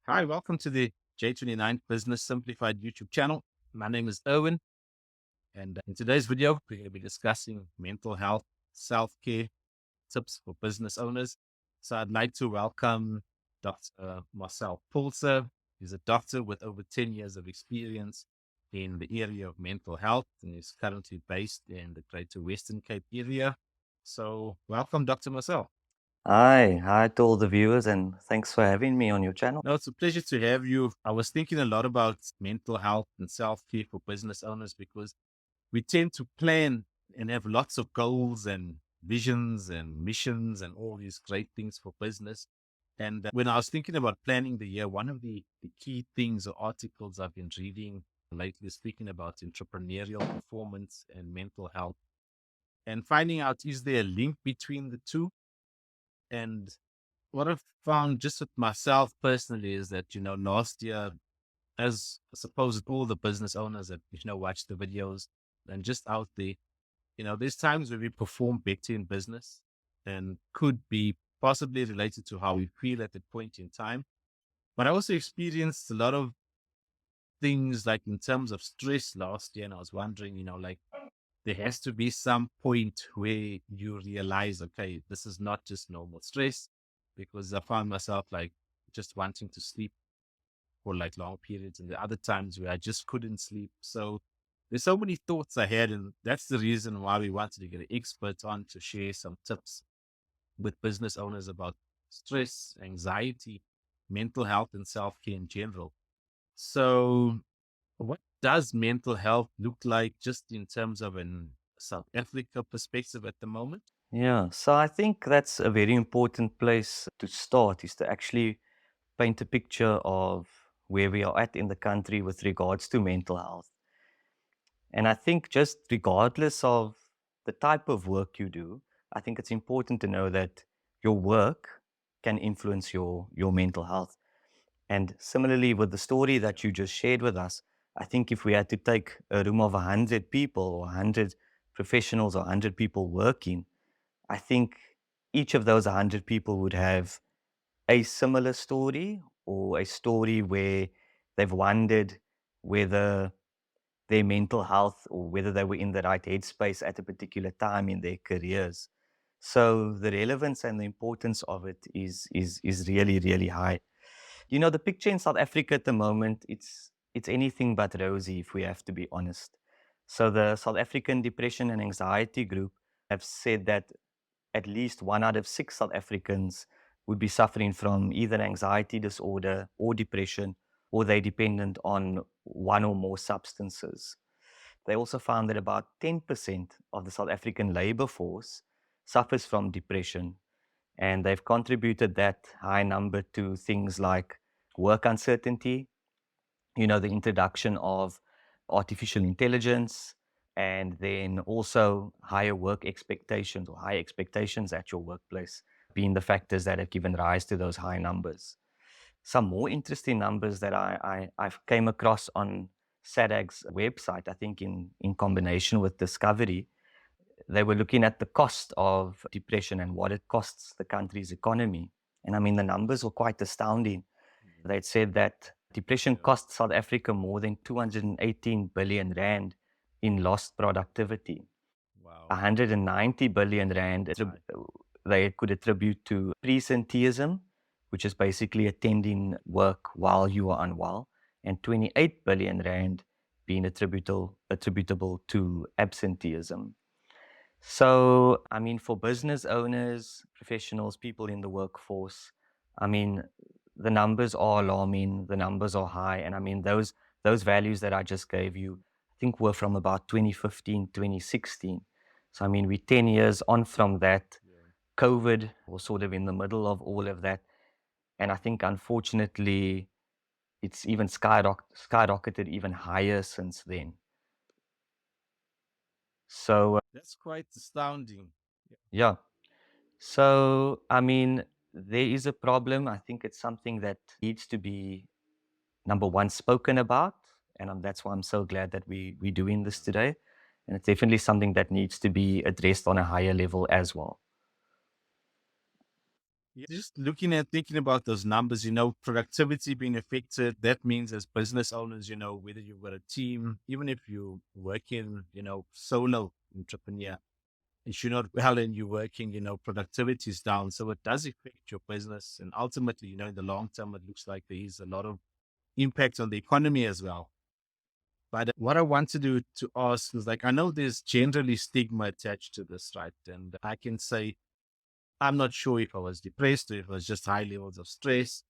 Hi, welcome to the J29 Business Simplified YouTube channel. My name is Owen, and in today's video, we're going to be discussing mental health, self-care tips for business owners. So I'd like to welcome Dr. Marcel Paulse. He's a doctor with over 10 years of experience in the area of mental health, and is currently based in the Greater Western Cape area. So welcome, Dr. Marcel. Hi to all the viewers, and thanks for having me on your channel. No, it's a pleasure to have you. I was thinking a lot about mental health and self-care for business owners because we tend to plan and have lots of goals and visions and missions and all these great things for business. And when I was thinking about planning the year, one of the key things or articles I've been reading lately is speaking about entrepreneurial performance and mental health and finding out, is there a link between the two? And what I've found just with myself personally is that, last year, as I suppose all the business owners that, watch the videos and just out there, there's times where we perform better in business and could be possibly related to how we feel at that point in time. But I also experienced a lot of things like in terms of stress last year. And I was wondering, like there has to be some point where you realize, okay, this is not just normal stress, because I found myself like just wanting to sleep for like long periods, and the other times where I just couldn't sleep. So there's so many thoughts I had, and that's the reason why we wanted to get an expert on to share some tips with business owners about stress, anxiety, mental health, and self care in general. So, what does mental health look like just in terms of an South Africa perspective at the moment? Yeah, so I think that's a very important place to start is to actually paint a picture of where we are at in the country with regards to mental health. And I think just regardless of the type of work you do, I think it's important to know that your work can influence your mental health. And similarly, with the story that you just shared with us, I think if we had to take a room of 100 people or 100 professionals or 100 people working, I think each of those 100 people would have a similar story or a story where they've wondered whether their mental health or whether they were in the right headspace at a particular time in their careers. So the relevance and the importance of it is really, really high. You know, the picture in South Africa at the moment, it's anything but rosy, if we have to be honest. So the South African Depression and Anxiety Group have said that at least 1 out of 6 South Africans would be suffering from either anxiety disorder or depression, or they're dependent on one or more substances. They also found that about 10% of the South African labor force suffers from depression, and they've contributed that high number to things like work uncertainty, you know, the introduction of artificial intelligence, and then also higher work expectations or high expectations at your workplace being the factors that have given rise to those high numbers. Some more interesting numbers that I've came across on SADAG's website, I think in combination with Discovery, they were looking at the cost of depression and what it costs the country's economy. And I mean, the numbers were quite astounding. Mhm. They'd said that depression Yeah. cost South Africa more than 218 billion rand in lost productivity. Wow. 190 billion rand That's high. they could attribute to presenteeism, which is basically attending work while you are unwell, and 28 billion rand being attributable to absenteeism. So, I mean, for business owners, professionals, people in the workforce, I mean, the numbers are alarming, the numbers are high. And I mean, those values that I just gave you, I think were from about 2015, 2016. So, I mean, we're 10 years on from that. Yeah. COVID was sort of in the middle of all of that. And I think, unfortunately, it's even skyrocketed even higher since then. So, That's quite astounding. Yeah. yeah. So, I mean, there is a problem. I think it's something that needs to be, number one, spoken about. And that's why I'm so glad that we're doing this today. And it's definitely something that needs to be addressed on a higher level as well. Just looking at thinking about those numbers, productivity being affected, that means as business owners, whether you've got a team, even if you working, solo entrepreneur, if you're not well and you're working, productivity is down. So it does affect your business. And ultimately, in the long term, it looks like there is a lot of impact on the economy as well. But what I want to do to ask is like, I know there's generally stigma attached to this, right? And I can say, I'm not sure if I was depressed or if it was just high levels of stress,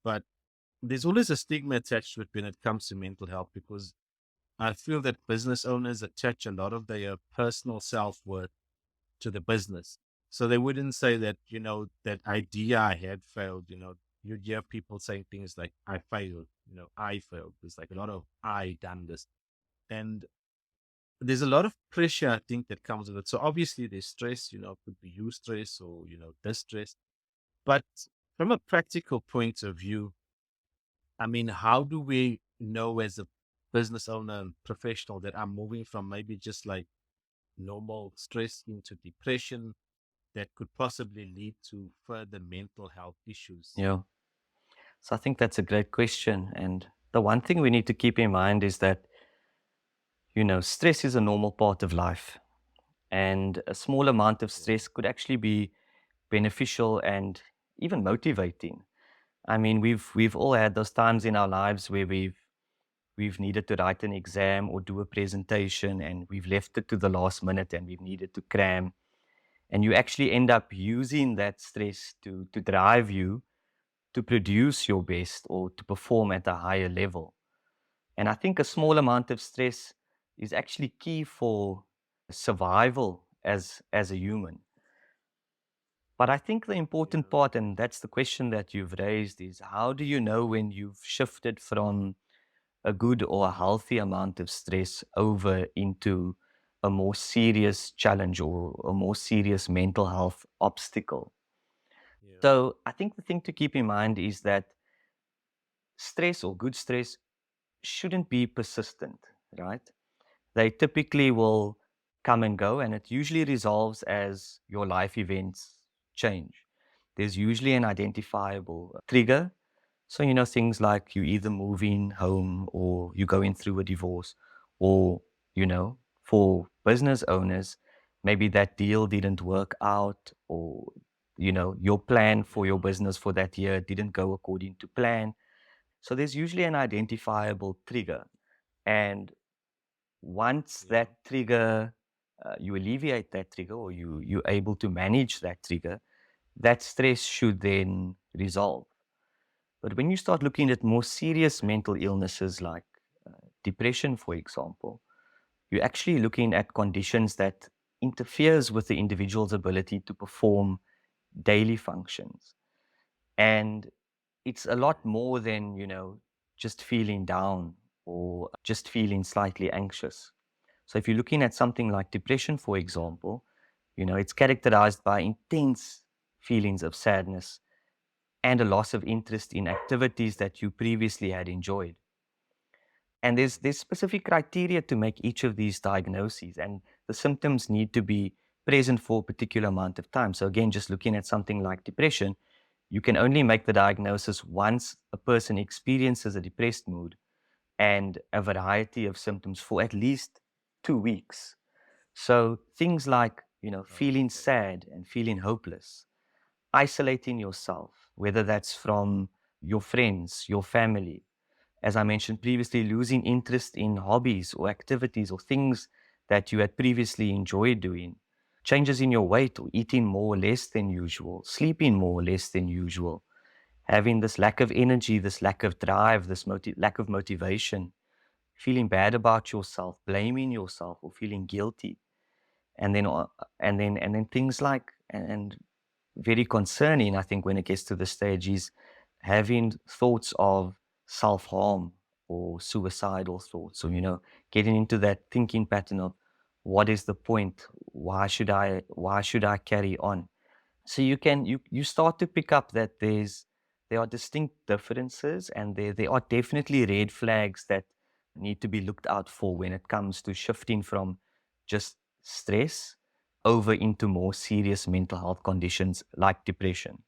but there's always a stigma attached to it when it comes to mental health because I feel that business owners attach a lot of their personal self worth to the business. So they wouldn't say that, that idea I had failed, you'd hear people saying things like, I failed, I failed. There's like a lot of I done this. And there's a lot of pressure, I think, that comes with it. So obviously there's stress, could be you stress or, distress. But from a practical point of view, I mean, how do we know as a business owner and professional that I'm moving from maybe just like normal stress into depression that could possibly lead to further mental health issues? Yeah. So I think that's a great question. And the one thing we need to keep in mind is that, stress is a normal part of life. And a small amount of Yeah, stress could actually be beneficial and even motivating. I mean, we've all had those times in our lives where we've needed to write an exam or do a presentation and we've left it to the last minute and we've needed to cram. And you actually end up using that stress to drive you to produce your best or to perform at a higher level. And I think a yeah, small amount of stress is actually key for survival as a human. But I think the important yeah, part, and that's the question that you've raised, is how do you know when you've shifted from a good or a healthy amount of stress over into a more serious challenge or a more serious mental health obstacle? yeah, So I think the thing to keep in mind is that stress or good stress shouldn't be persistent, right? They typically will come and go, and it usually resolves as your life events change. There's usually an identifiable trigger. So, things like you either moving home or you going through a divorce, or, for business owners, maybe that deal didn't work out, or, your plan for your yeah, business for that year didn't go according to plan. So, there's usually an identifiable trigger. And once yeah, that trigger, you alleviate that trigger or you're able to manage that trigger, that stress should then resolve. But when you start looking at more serious okay, mental illnesses like depression, for example, you're actually looking at conditions that interferes with the individual's ability to perform daily functions. And it's a lot more than, just feeling down or just feeling slightly anxious. So if you're looking at something like depression, for yeah, example, it's characterized by intense feelings of sadness and a loss of interest in activities that you previously had enjoyed. And there's specific criteria to make each of these diagnoses, and the symptoms need to be present for a particular amount of time. So again, just looking at something like depression, you can only make the diagnosis once a person experiences a depressed mood and a variety of symptoms for at least 2 weeks. So things like, feeling okay, sad and feeling hopeless, isolating yourself, whether that's from your friends, your family, as I mentioned previously, losing interest in hobbies or activities or things that you had previously enjoyed doing, changes in your weight or eating more or less than usual, sleeping more or less than usual, having this lack of energy, this lack of drive, this lack of motivation, feeling bad about yourself, blaming yourself, or feeling guilty, and then and then things like and very concerning, I think, when it gets to the stage is having thoughts of self-harm or suicidal thoughts. So, getting into that thinking pattern of what is the point? Why should I carry on? So you start to pick up that there are distinct differences and there are definitely red flags that need to be looked out for when it comes to shifting from just stress over into more serious mental health conditions like depression.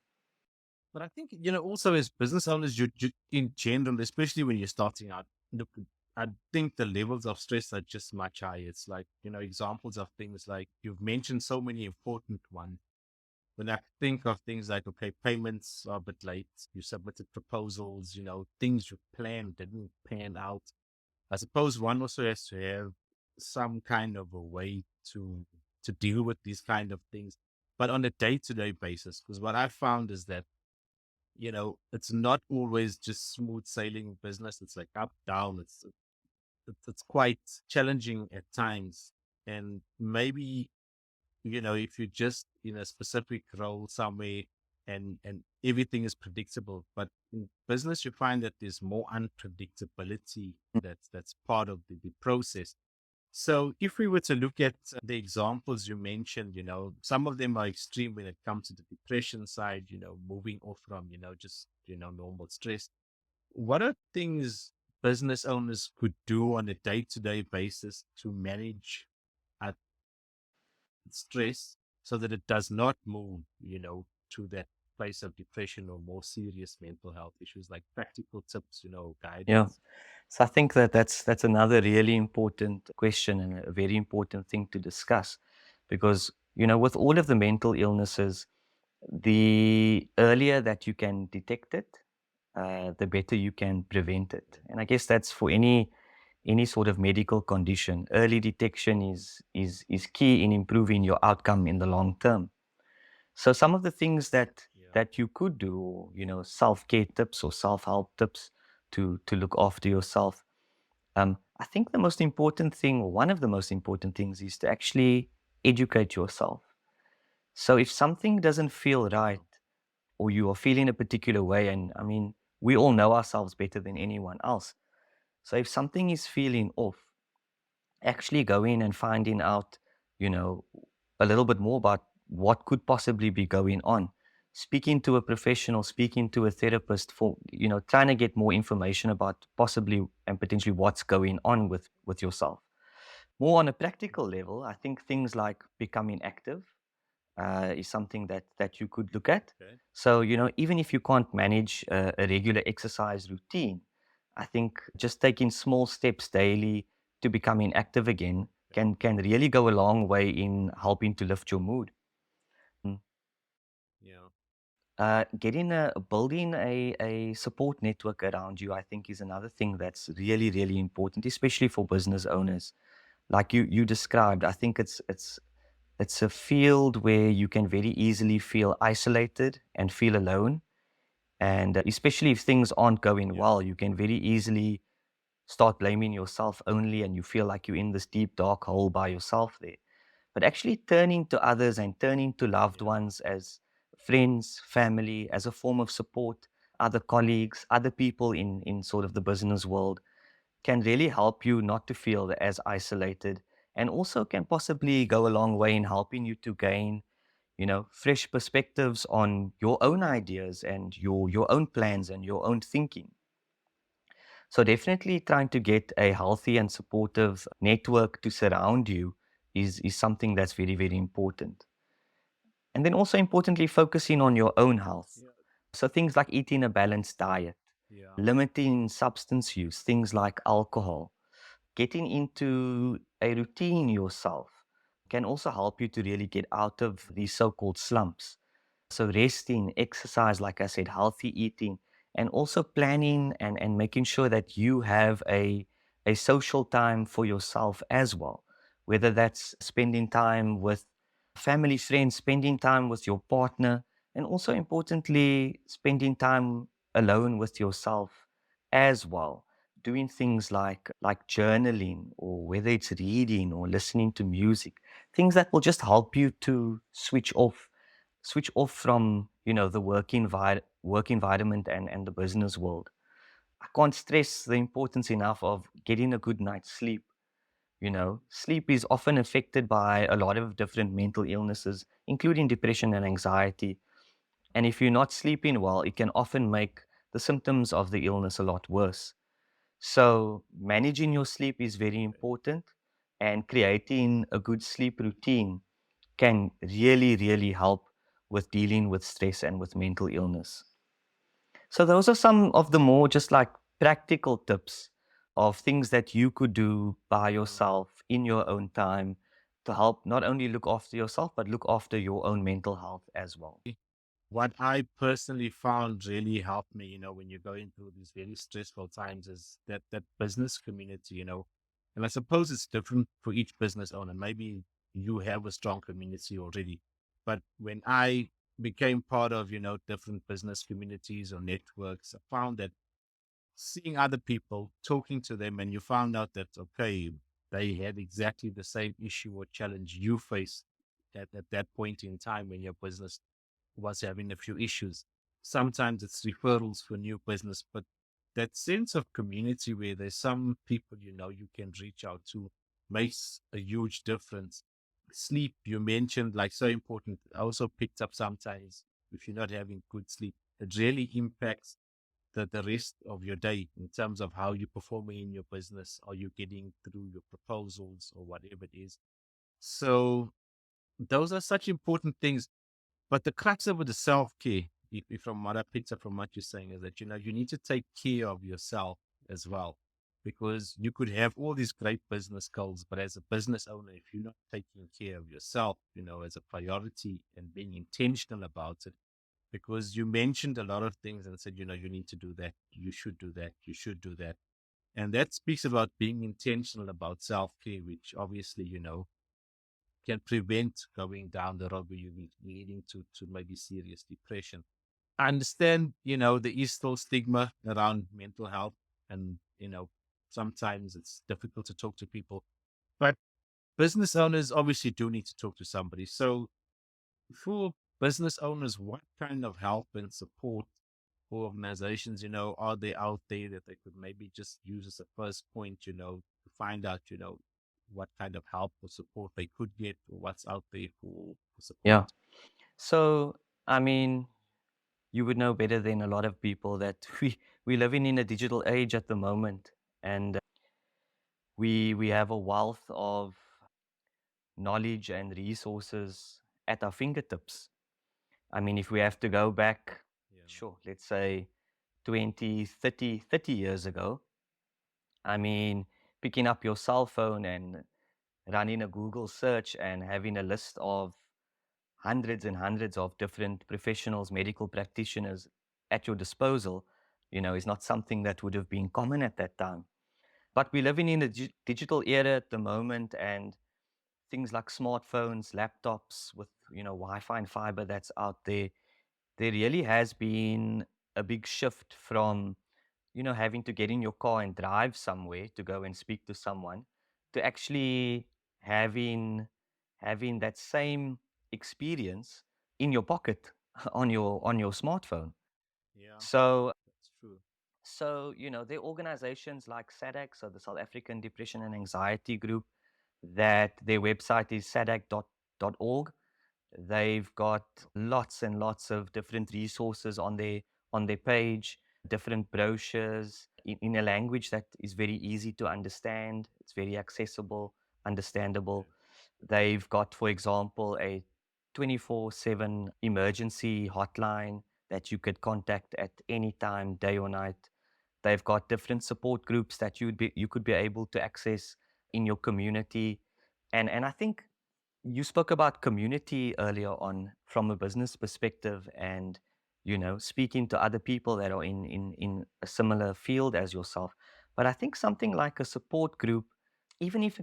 But I think, also as business owners, you in general, especially when you're starting out, look, I think the levels of stress are just much higher. It's like, examples of things like you've mentioned so many important ones. When I think of things like, okay, payments are a bit late, you submitted proposals, things you planned didn't pan out. I suppose one also has to have some kind of a way to deal with these kind of things, but on a day-to-day basis. Because what I found is that, it's not always just smooth sailing business. It's like up, down. It's quite challenging at times. And maybe, if you're just in a specific role somewhere and everything is predictable, but in business, you find that there's more unpredictability that's part of the process. So if we were to look at the examples you mentioned, some of them are extreme when it comes to the depression side, moving off from, just, normal stress. What are things business owners could do on a day-to-day basis to manage uh, stress so that it does not move, to that place of depression or more serious mental health issues, like practical tips, Yeah. guidance? So I think that that's another really important question and a very important thing to discuss, because with all of the mental illnesses, the earlier that you can detect it, the better you can prevent it. And I guess that's for any sort of medical condition. Early detection is key in improving your outcome in the long term. So some of the things Yeah. that you could do, self-care tips or self-help tips to look after yourself. I think the most important thing, or one of the most important things, is to actually educate yourself. So if something doesn't feel Yeah. right, or you are feeling a particular way, and I mean, we all know ourselves better than anyone else. So if something is feeling off, actually going and finding out, you know, a little bit more about what could possibly be going on. Speaking to a professional, speaking to a therapist for, trying to get more information about possibly and potentially what's going on with yourself. More on a practical level, I think things like becoming active is something that you could look at. Okay. So, even if you can't manage a regular exercise routine, I think just taking small steps daily to becoming active again Okay. can really go a long way in helping to lift your mood. Mm. Yeah. Getting building a support network around you, I think, is another thing that's really really important, especially for business owners. Like you described, I think it's a field where you can very easily feel isolated and feel alone. And especially if things aren't going Yeah. well, you can very easily start blaming yourself only, and you feel like you're in this deep, dark hole by yourself there. But actually turning to others and turning to loved Yeah. ones as friends, family, as a form of support, other colleagues, other people in sort of the business world can really help you not to feel as isolated, and also can possibly go a long way in helping you to gain fresh perspectives on your own ideas and your own plans and your own thinking. So definitely trying to get a healthy and supportive network to surround you is something that's very very important. And then also importantly, focusing on your own health. Yeah. So things like eating a balanced diet, Yeah. limiting substance use, things like alcohol, getting into a routine yourself can also help you to really get out of these so-called slumps. So resting, exercise, like I said, healthy eating, and also planning and making sure that you have a social time for yourself as well, whether that's spending time with family, friends, spending time with your partner, and also importantly, spending time alone with yourself as well. Doing things like journaling, or whether it's reading or listening to music, things that will just help you to switch off from the work environment and the business world. I can't stress the importance enough of getting a good night's sleep. Sleep is often affected by a lot of different mental illnesses, including depression and anxiety. And if you're not sleeping well, it can often make the symptoms of the illness a lot worse. So managing your sleep is very Okay. important, and creating a good sleep routine can really, really help with dealing with stress and with mental illness. So those are some of the more just like practical tips of things that you could do by Yeah. yourself in your own time to help not only look after yourself, but look after your own mental health as well. What I personally found really helped me, when you're going through these very stressful times, is that business community, and I suppose it's different for each business owner. Maybe you have a strong community already, but when I became part of, different business communities or networks, I found that seeing other people, talking to them, and you found out that, okay, they had exactly the same issue or challenge you faced at that point in time when your business was having a few issues. Sometimes it's referrals for new business, but that sense of community where there's some people you can reach out to makes a huge difference. Sleep, you mentioned, like so important. I also picked up sometimes if you're not having good sleep, it really impacts the rest of your day in terms of how you're performing in your business. Are you getting through your proposals or whatever it is? So those are such important things. But the crux of the self care, from what I picked up from what you're saying, is that you need to take care of yourself as well, because you could have all these great business goals, but as a business owner, if you're not taking care of yourself, as a priority and being intentional about it, because you mentioned a lot of things and said, you need to do that, you should do that, you should do that, and that speaks about being intentional about self care, which obviously can prevent going down the road where you leading to maybe serious depression. I understand, there is still stigma around mental health, and sometimes it's difficult to talk to people. But business owners obviously do need to talk to somebody. So for business owners, what kind of help and support for organizations, are they out there that they could maybe just use as a first point, to find out, what kind of help or support they could get, or what's out there for support? Yeah. So, I mean, you would know better than a lot of people that we're living in a digital age at the moment, and we have a wealth of knowledge and resources at our fingertips. I mean, if we have to go back, Yeah. sure, let's say 20, 30 years ago, I mean, picking up your cell phone and running a Google search and having a list of hundreds and hundreds of different professionals, medical practitioners at your disposal, is not something that would have been common at that time. But we're living in a digital era at the moment, and things like smartphones, laptops with, Wi-Fi and fiber that's out there, there really has been a big shift from, having to get in your car and drive somewhere to go and speak to someone to actually having that same experience in your pocket on your smartphone. Yeah, So that's true. there are organizations like SADAG, so the South African Depression and Anxiety Group, that their website is sadag.org. They've got lots and lots of different resources on their page, different brochures in a language that is very easy to understand. It's very accessible, Okay. understandable. They've got, for example, a 24/7 emergency hotline that you could contact at any time, day or night. They've got different support groups that you could be able to access in your community. And I think you spoke about community earlier on from a business perspective, and speaking to other people that are in a similar field as yourself. But I think something like a support group, even if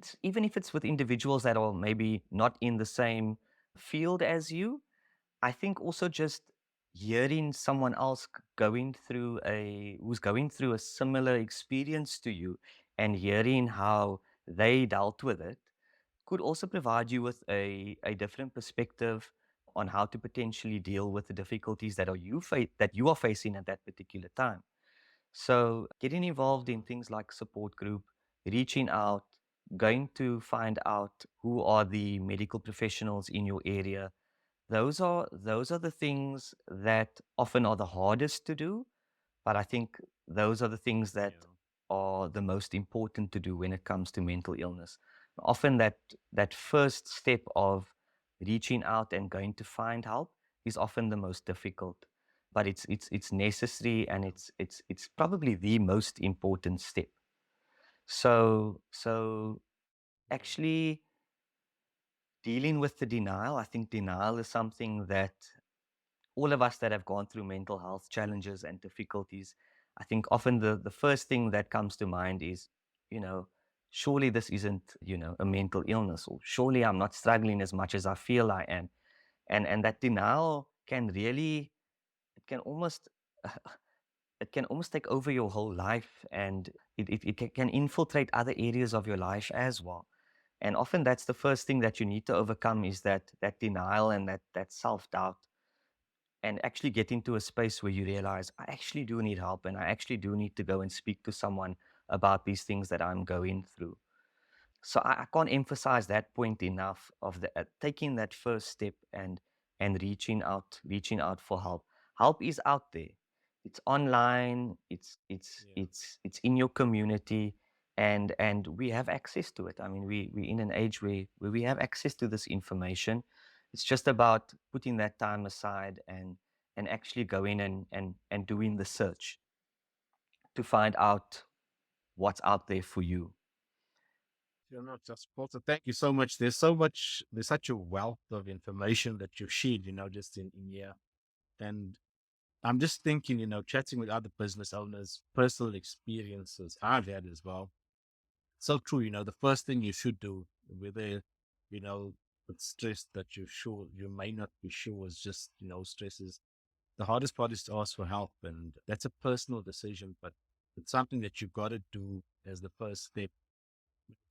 it's with individuals that are maybe not in the same field as you, I think also just hearing someone else who's going through a similar experience to you, and hearing how they dealt with it could also provide you with a different perspective on how to potentially deal with the difficulties that you are facing at that particular time. So getting involved in Yeah. things like support group, reaching out, going to find out who are the medical professionals in your area, those are the things that often are the hardest to do, but I think those are the things that Yeah. are the most important to do when it comes to mental illness. Often that first step of reaching out and going to find help is often the most difficult. but it's necessary, and it's probably the most important step. So actually dealing with the denial, I think denial is something that all of us that have gone through mental health challenges and difficulties, I think often the first thing that comes to mind is, you know, surely this isn't, a mental illness, or surely I'm not struggling as much as I feel I am. And that denial can really, it can almost it can almost take over your whole life, and it can infiltrate other areas of your life as well. And often that's the first thing that you need to overcome, is that denial and that self-doubt, and actually get into a space where you realize, I actually do need help, and I actually do need to go and speak to someone about these things that I'm going through. So I can't emphasize that point enough, of taking that first step, and reaching out for help. Help is out there. It's online. Yeah. It's in your community, and we have access to it. I mean, we're in an age where we have access to this information. It's just about putting that time aside, and actually going and doing the search to find out what's out there for you. You're not just Walter. Thank you so much. There's such a wealth of information that you've shared, just in here. And I'm just thinking, chatting with other business owners, personal experiences I've had as well. So true, the first thing you should do, whether, with stress that you're sure you may not be sure is just, stress is the hardest part is to ask for help. And that's a personal decision, but it's something that you've got to do as the first step.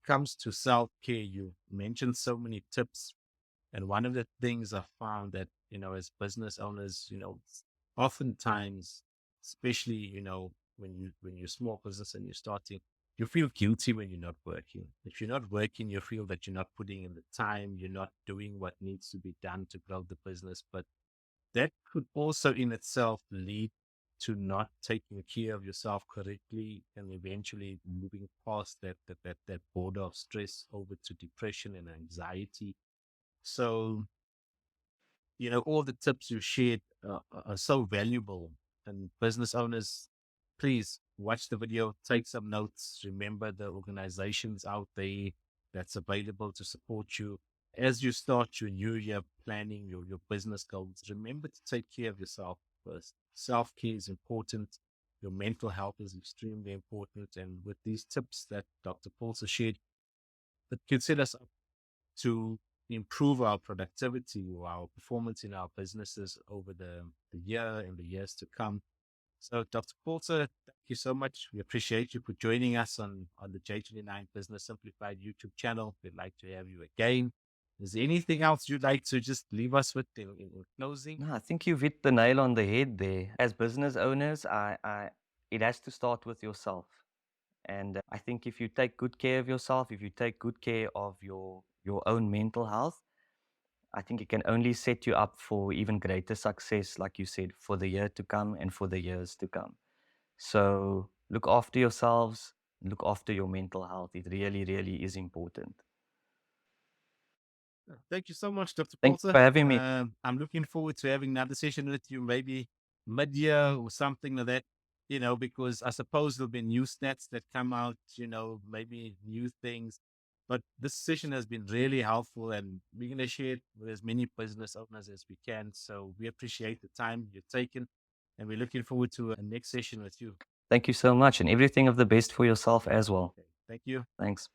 Comes to self care, you mentioned so many tips. And one of the things I found that, as business owners, oftentimes, especially, when you're small business and you're starting, you feel guilty when you're not working. If you're not working, you feel that you're not putting in the time, you're not doing what needs to be done to grow the business. But that could also in itself lead to not taking care of yourself correctly, and eventually moving past that border of stress over to depression and anxiety. So, all the tips you shared are so valuable. And business owners, please watch the video, take some notes. Remember the organizations out there that's available to support you. As you start your new year planning, your business goals, remember to take care of yourself first. Self care is important. Your mental health is extremely important. And with these tips that Dr. Paulse shared, that can set us up to improve our productivity or our performance in our businesses over the year and the years to come. So, Dr. Paulse, thank you so much. We appreciate you for joining us on the J29 Business Simplified YouTube channel. We'd like to have you again. Is there anything else you'd like to just leave us with in closing? No, I think you've hit the nail on the head there. As business owners, it has to start with yourself. And I think if you take good care of yourself, if you take good care of your own mental health, I think it can only set you up for even greater success, like you said, for the year to come and for the years to come. So look after yourselves, look after your mental health. It really, really is important. Thank you so much, Dr. Thank you Paulse. for having me. I'm looking forward to having another session with you, maybe mid-year or something like that, because I suppose there'll be new stats that come out, maybe new things. But this session has been really helpful, and we're going to share it with as many business owners as we can. So we appreciate the time you've taken, and we're looking forward to a next session with you. Thank you so much, and everything of the best for yourself as well. Okay. Thank you. Thanks.